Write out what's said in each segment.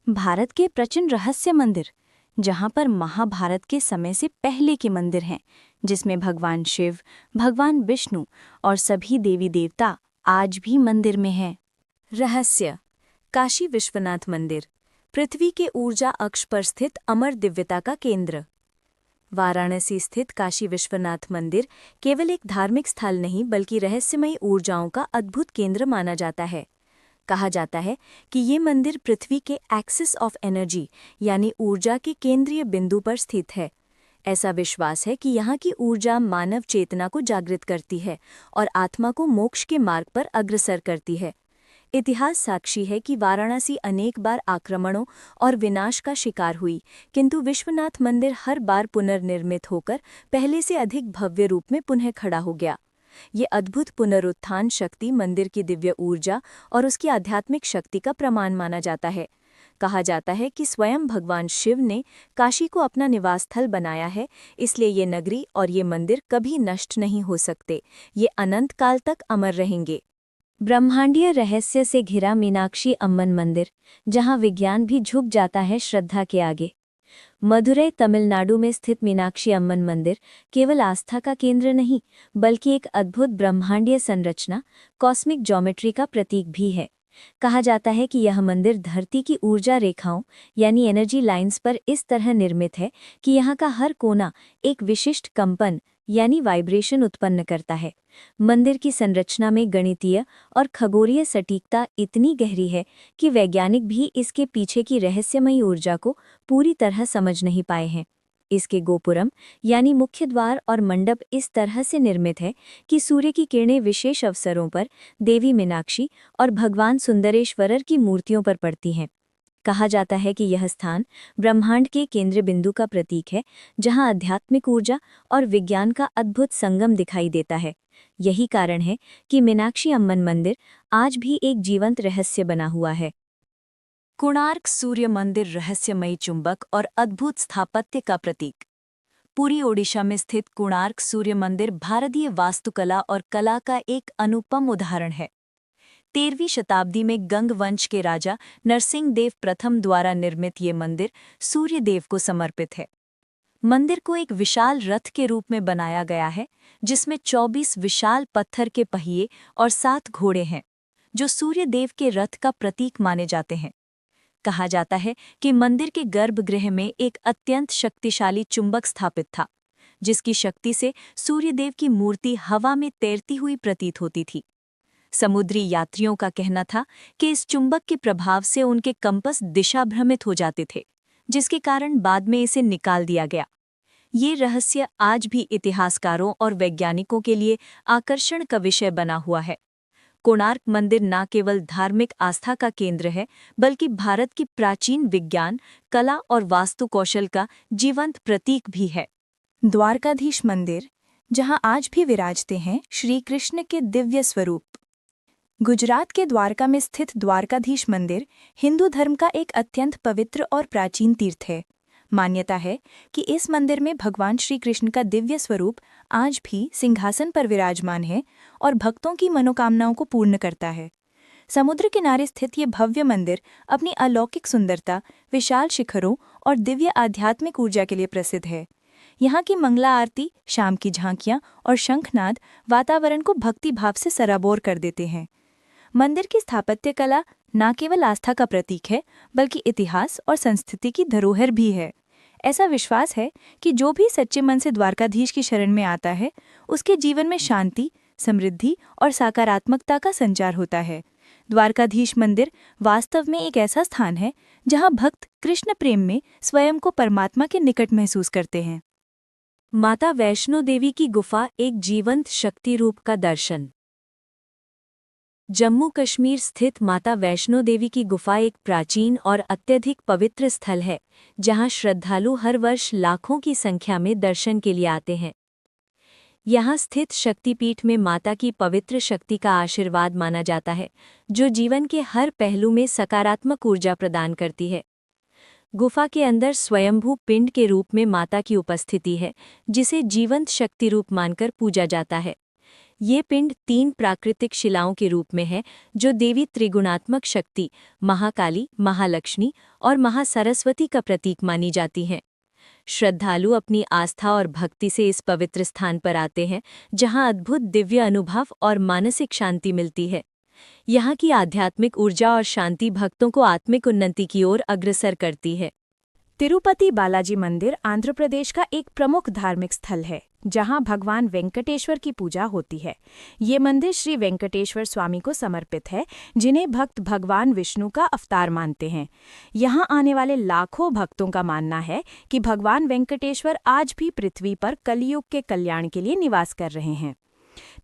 भारत के प्राचीन रहस्य मंदिर, जहाँ पर महाभारत के समय से पहले के मंदिर हैं, जिसमें भगवान शिव, भगवान विष्णु और सभी देवी देवता आज भी मंदिर में हैं। रहस्य: काशी विश्वनाथ मंदिर, पृथ्वी के ऊर्जा अक्ष पर स्थित अमर दिव्यता का केंद्र। वाराणसी स्थित काशी विश्वनाथ मंदिर केवल एक धार्मिक स्थल नहीं बल्कि रहस्यमयी ऊर्जाओं का अद्भुत केंद्र माना जाता है। कहा जाता है कि ये मंदिर पृथ्वी के एक्सिस ऑफ एनर्जी यानी ऊर्जा के केंद्रीय बिंदु पर स्थित है। ऐसा विश्वास है कि यहाँ की ऊर्जा मानव चेतना को जागृत करती है और आत्मा को मोक्ष के मार्ग पर अग्रसर करती है। इतिहास साक्षी है कि वाराणसी अनेक बार आक्रमणों और विनाश का शिकार हुई, किंतु विश्वनाथ मंदिर हर बार पुनर्निर्मित होकर पहले से अधिक भव्य रूप में पुनः खड़ा हो गया। ये अद्भुत पुनरुत्थान शक्ति मंदिर की दिव्य ऊर्जा और उसकी आध्यात्मिक शक्ति का प्रमाण माना जाता है। कहा जाता है कि स्वयं भगवान शिव ने काशी को अपना निवास स्थल बनाया है, इसलिए ये नगरी और ये मंदिर कभी नष्ट नहीं हो सकते, ये अनंत काल तक अमर रहेंगे। ब्रह्मांडीय रहस्य से घिरा मीनाक्षी अम्मन मंदिर, जहां विज्ञान भी झुक जाता है श्रद्धा के आगे। मदुरई तमिलनाडु में स्थित मीनाक्षी अम्मन मंदिर केवल आस्था का केंद्र नहीं बल्कि एक अद्भुत ब्रह्मांडीय संरचना, कॉस्मिक ज्योमेट्री का प्रतीक भी है। कहा जाता है कि यह मंदिर धरती की ऊर्जा रेखाओं यानी एनर्जी लाइंस पर इस तरह निर्मित है कि यहाँ का हर कोना एक विशिष्ट कंपन यानी वाइब्रेशन उत्पन्न करता है। मंदिर की संरचना में गणितीय और खगोलीय सटीकता इतनी गहरी है कि वैज्ञानिक भी इसके पीछे की रहस्यमयी ऊर्जा को पूरी तरह समझ नहीं पाए हैं। इसके गोपुरम यानी मुख्य द्वार और मंडप इस तरह से निर्मित है कि सूर्य की किरणें विशेष अवसरों पर देवी मीनाक्षी और भगवान सुंदरेश्वरर की मूर्तियों पर पड़ती हैं। कहा जाता है कि यह स्थान ब्रह्मांड के केंद्र बिंदु का प्रतीक है, जहां आध्यात्मिक ऊर्जा और विज्ञान का अद्भुत संगम दिखाई देता है। यही कारण है कि मीनाक्षी अम्मन मंदिर आज भी एक जीवंत रहस्य बना हुआ है। कोणार्क सूर्य मंदिर रहस्यमयी चुंबक और अद्भुत स्थापत्य का प्रतीक। पूरी ओडिशा में स्थित कोणार्क सूर्य मंदिर भारतीय वास्तुकला और कला का एक अनुपम उदाहरण है। 13वीं शताब्दी में गंग वंश के राजा नरसिंह देव प्रथम द्वारा निर्मित ये मंदिर सूर्य देव को समर्पित है। मंदिर को एक विशाल रथ के रूप में बनाया गया है, जिसमें 24 विशाल पत्थर के पहिए और 7 घोड़े हैं, जो सूर्य देव के रथ का प्रतीक माने जाते हैं। कहा जाता है कि मंदिर के गर्भगृह में एक अत्यंत शक्तिशाली चुंबक स्थापित था, जिसकी शक्ति से सूर्यदेव की मूर्ति हवा में तैरती हुई प्रतीत होती थी। समुद्री यात्रियों का कहना था कि इस चुंबक के प्रभाव से उनके कंपस दिशा भ्रमित हो जाते थे, जिसके कारण बाद में इसे निकाल दिया गया। ये रहस्य आज भी इतिहासकारों और वैज्ञानिकों के लिए आकर्षण का विषय बना हुआ है। कोणार्क मंदिर न केवल धार्मिक आस्था का केंद्र है, बल्कि भारत की प्राचीन विज्ञान, कला और वास्तुकौशल का जीवंत प्रतीक भी है। द्वारकाधीश मंदिर, जहां आज भी विराजते हैं श्री कृष्ण के दिव्य स्वरूप। गुजरात के द्वारका में स्थित द्वारकाधीश मंदिर हिंदू धर्म का एक अत्यंत पवित्र और प्राचीन तीर्थ है। मान्यता है कि इस मंदिर में भगवान श्री कृष्ण का दिव्य स्वरूप आज भी सिंहासन पर विराजमान है और भक्तों की मनोकामनाओं को पूर्ण करता है। समुद्र किनारे स्थित ये भव्य मंदिर अपनी अलौकिक सुंदरता, विशाल शिखरों और दिव्य आध्यात्मिक ऊर्जा के लिए प्रसिद्ध है। यहाँ की मंगला आरती, शाम की झांकियाँ और शंखनाद वातावरण को भक्ति भाव से सराबोर कर देते हैं। मंदिर की स्थापत्य कला न केवल आस्था का प्रतीक है, बल्कि इतिहास और संस्कृति की धरोहर भी है। ऐसा विश्वास है कि जो भी सच्चे मन से द्वारकाधीश की शरण में आता है, उसके जीवन में शांति, समृद्धि और सकारात्मकता का संचार होता है। द्वारकाधीश मंदिर वास्तव में एक ऐसा स्थान है जहां भक्त कृष्ण प्रेम में स्वयं को परमात्मा के निकट महसूस करते हैं। माता वैष्णो देवी की गुफा, एक जीवंत शक्ति रूप का दर्शन। जम्मू कश्मीर स्थित माता वैष्णो देवी की गुफा एक प्राचीन और अत्यधिक पवित्र स्थल है, जहां श्रद्धालु हर वर्ष लाखों की संख्या में दर्शन के लिए आते हैं। यहाँ स्थित शक्तिपीठ में माता की पवित्र शक्ति का आशीर्वाद माना जाता है, जो जीवन के हर पहलू में सकारात्मक ऊर्जा प्रदान करती है। गुफा के अंदर स्वयंभू पिंड के रूप में माता की उपस्थिति है, जिसे जीवंत शक्ति रूप मानकर पूजा जाता है। ये पिंड 3 प्राकृतिक शिलाओं के रूप में है जो देवी त्रिगुणात्मक शक्ति महाकाली, महालक्ष्मी और महासरस्वती का प्रतीक मानी जाती हैं। श्रद्धालु अपनी आस्था और भक्ति से इस पवित्र स्थान पर आते हैं, जहां अद्भुत दिव्य अनुभव और मानसिक शांति मिलती है। यहाँ की आध्यात्मिक ऊर्जा और शांति भक्तों को आत्मिक उन्नति की ओर अग्रसर करती है। तिरुपति बालाजी मंदिर आंध्र प्रदेश का एक प्रमुख धार्मिक स्थल है, जहां भगवान वेंकटेश्वर की पूजा होती है। ये मंदिर श्री वेंकटेश्वर स्वामी को समर्पित है, जिन्हें भक्त भगवान विष्णु का अवतार मानते हैं। यहां आने वाले लाखों भक्तों का मानना है कि भगवान वेंकटेश्वर आज भी पृथ्वी पर कलयुग के कल्याण के लिए निवास कर रहे हैं।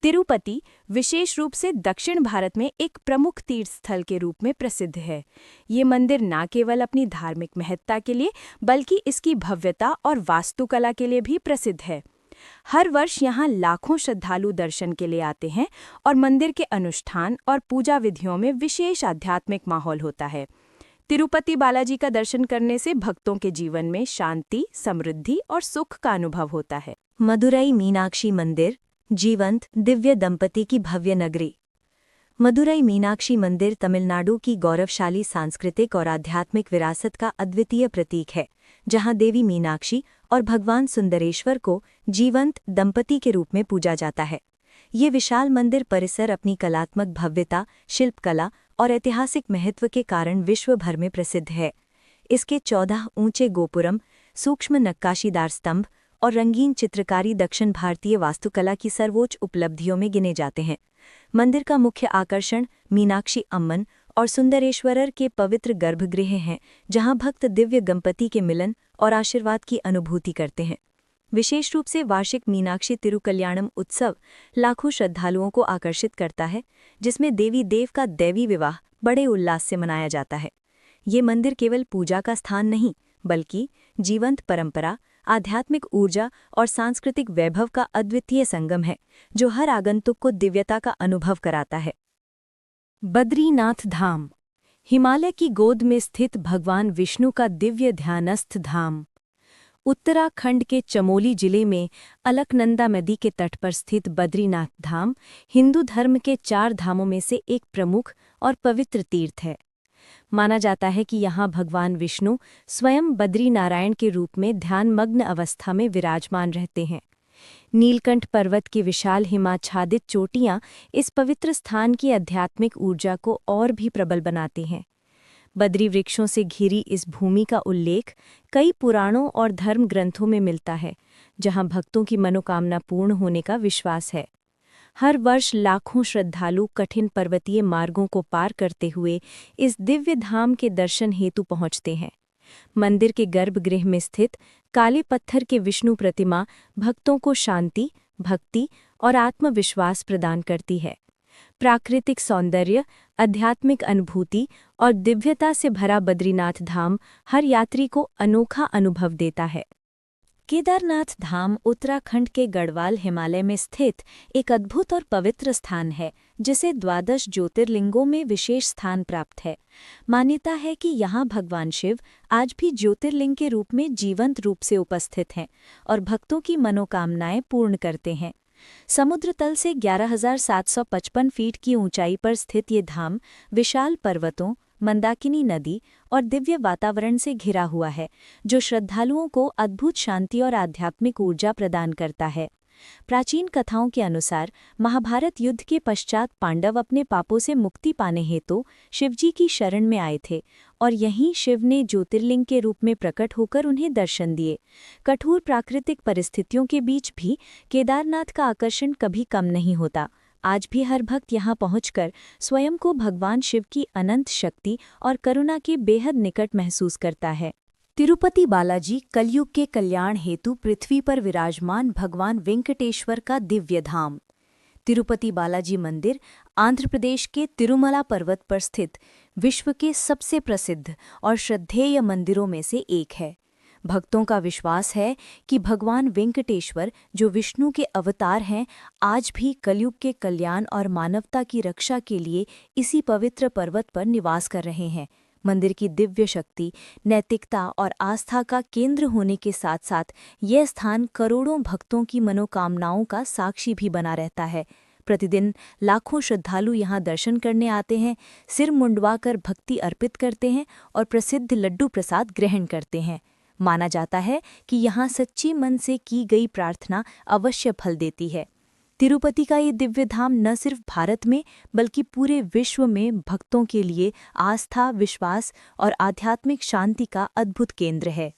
तिरुपति विशेष रूप से दक्षिण भारत में एक प्रमुख तीर्थ स्थल के रूप में प्रसिद्ध है। ये मंदिर न केवल अपनी धार्मिक महत्ता के लिए बल्कि इसकी भव्यता और वास्तुकला के लिए भी प्रसिद्ध है। हर वर्ष यहाँ लाखों श्रद्धालु दर्शन के लिए आते हैं और मंदिर के अनुष्ठान और पूजा विधियों में विशेष आध्यात्मिक माहौल होता है। तिरुपति बालाजी का दर्शन करने से भक्तों के जीवन में शांति, समृद्धि और सुख का अनुभव होता है। मदुरई मीनाक्षी मंदिर, जीवंत दिव्य दंपति की भव्य नगरी। मदुरई मीनाक्षी मंदिर तमिलनाडु की गौरवशाली सांस्कृतिक और आध्यात्मिक विरासत का अद्वितीय प्रतीक है, जहां देवी मीनाक्षी और भगवान सुंदरेश्वर को जीवंत दंपति के रूप में पूजा जाता है। ये विशाल मंदिर परिसर अपनी कलात्मक भव्यता, शिल्पकला और ऐतिहासिक महत्व के कारण विश्व भर में प्रसिद्ध है। इसके 14 ऊंचे गोपुरम, सूक्ष्म नक्काशीदार स्तंभ और रंगीन चित्रकारी दक्षिण भारतीय वास्तुकला की सर्वोच्च उपलब्धियों में गिने जाते हैं। मंदिर का मुख्य आकर्षण मीनाक्षी अम्मन और सुंदरेश्वरर के पवित्र गर्भगृह हैं, जहां भक्त दिव्य दंपति के मिलन और आशीर्वाद की अनुभूति करते हैं। विशेष रूप से वार्षिक मीनाक्षी तिरुकल्याणम उत्सव लाखों श्रद्धालुओं को आकर्षित करता है, जिसमें देवी देव का दैवी विवाह बड़े उल्लास से मनाया जाता है। ये मंदिर केवल पूजा का स्थान नहीं, बल्कि जीवंत परंपरा, आध्यात्मिक ऊर्जा और सांस्कृतिक वैभव का अद्वितीय संगम है, जो हर आगंतुक को दिव्यता का अनुभव कराता है। बद्रीनाथ धाम, हिमालय की गोद में स्थित भगवान विष्णु का दिव्य ध्यानस्थ धाम। उत्तराखंड के चमोली जिले में अलकनंदा नदी के तट पर स्थित बद्रीनाथ धाम हिंदू धर्म के 4 धामों में से एक प्रमुख और पवित्र तीर्थ है। माना जाता है कि यहाँ भगवान विष्णु स्वयं बद्री नारायण के रूप में ध्यानमग्न अवस्था में विराजमान रहते हैं। नीलकंठ पर्वत की विशाल हिमाच्छादित चोटियाँ इस पवित्र स्थान की आध्यात्मिक ऊर्जा को और भी प्रबल बनाती हैं। बद्री वृक्षों से घिरी इस भूमि का उल्लेख कई पुराणों और धर्म ग्रंथों में मिलता है, जहाँ भक्तों की मनोकामना पूर्ण होने का विश्वास है। हर वर्ष लाखों श्रद्धालु कठिन पर्वतीय मार्गों को पार करते हुए इस दिव्य धाम के दर्शन हेतु पहुंचते हैं। मंदिर के गर्भगृह में स्थित काले पत्थर के विष्णु प्रतिमा भक्तों को शांति, भक्ति और आत्मविश्वास प्रदान करती है। प्राकृतिक सौंदर्य, आध्यात्मिक अनुभूति और दिव्यता से भरा बद्रीनाथ धाम हर यात्री को अनोखा अनुभव देता है। केदारनाथ धाम उत्तराखंड के गढ़वाल हिमालय में स्थित एक अद्भुत और पवित्र स्थान है, जिसे 12 ज्योतिर्लिंगों में विशेष स्थान प्राप्त है। मान्यता है कि यहाँ भगवान शिव आज भी ज्योतिर्लिंग के रूप में जीवंत रूप से उपस्थित हैं और भक्तों की मनोकामनाएं पूर्ण करते हैं। समुद्र तल से 11,755 फीट की ऊंचाई पर स्थित ये धाम विशाल पर्वतों, मंदाकिनी नदी और दिव्य वातावरण से घिरा हुआ है, जो श्रद्धालुओं को अद्भुत शांति और आध्यात्मिक ऊर्जा प्रदान करता है। प्राचीन कथाओं के अनुसार महाभारत युद्ध के पश्चात पांडव अपने पापों से मुक्ति पाने हेतु शिवजी की शरण में आए थे और यहीं शिव ने ज्योतिर्लिंग के रूप में प्रकट होकर उन्हें दर्शन दिए। कठोर प्राकृतिक परिस्थितियों के बीच भी केदारनाथ का आकर्षण कभी कम नहीं होता। आज भी हर भक्त यहाँ पहुंचकर स्वयं को भगवान शिव की अनंत शक्ति और करुणा के बेहद निकट महसूस करता है। तिरुपति बालाजी कलयुग के कल्याण हेतु पृथ्वी पर विराजमान भगवान वेंकटेश्वर का दिव्य धाम। तिरुपति बालाजी मंदिर आंध्र प्रदेश के तिरुमला पर्वत पर स्थित विश्व के सबसे प्रसिद्ध और श्रद्धेय मंदिरों में से एक है। भक्तों का विश्वास है कि भगवान वेंकटेश्वर, जो विष्णु के अवतार हैं, आज भी कलयुग के कल्याण और मानवता की रक्षा के लिए इसी पवित्र पर्वत पर निवास कर रहे हैं। मंदिर की दिव्य शक्ति, नैतिकता और आस्था का केंद्र होने के साथ साथ यह स्थान करोड़ों भक्तों की मनोकामनाओं का साक्षी भी बना रहता है। प्रतिदिन लाखों श्रद्धालु यहाँ दर्शन करने आते हैं, सिर मुंडवाकर भक्ति अर्पित करते हैं और प्रसिद्ध लड्डू प्रसाद ग्रहण करते हैं। माना जाता है कि यहाँ सच्ची मन से की गई प्रार्थना अवश्य फल देती है। तिरुपति का ये दिव्य धाम न सिर्फ भारत में बल्कि पूरे विश्व में भक्तों के लिए आस्था, विश्वास और आध्यात्मिक शांति का अद्भुत केंद्र है।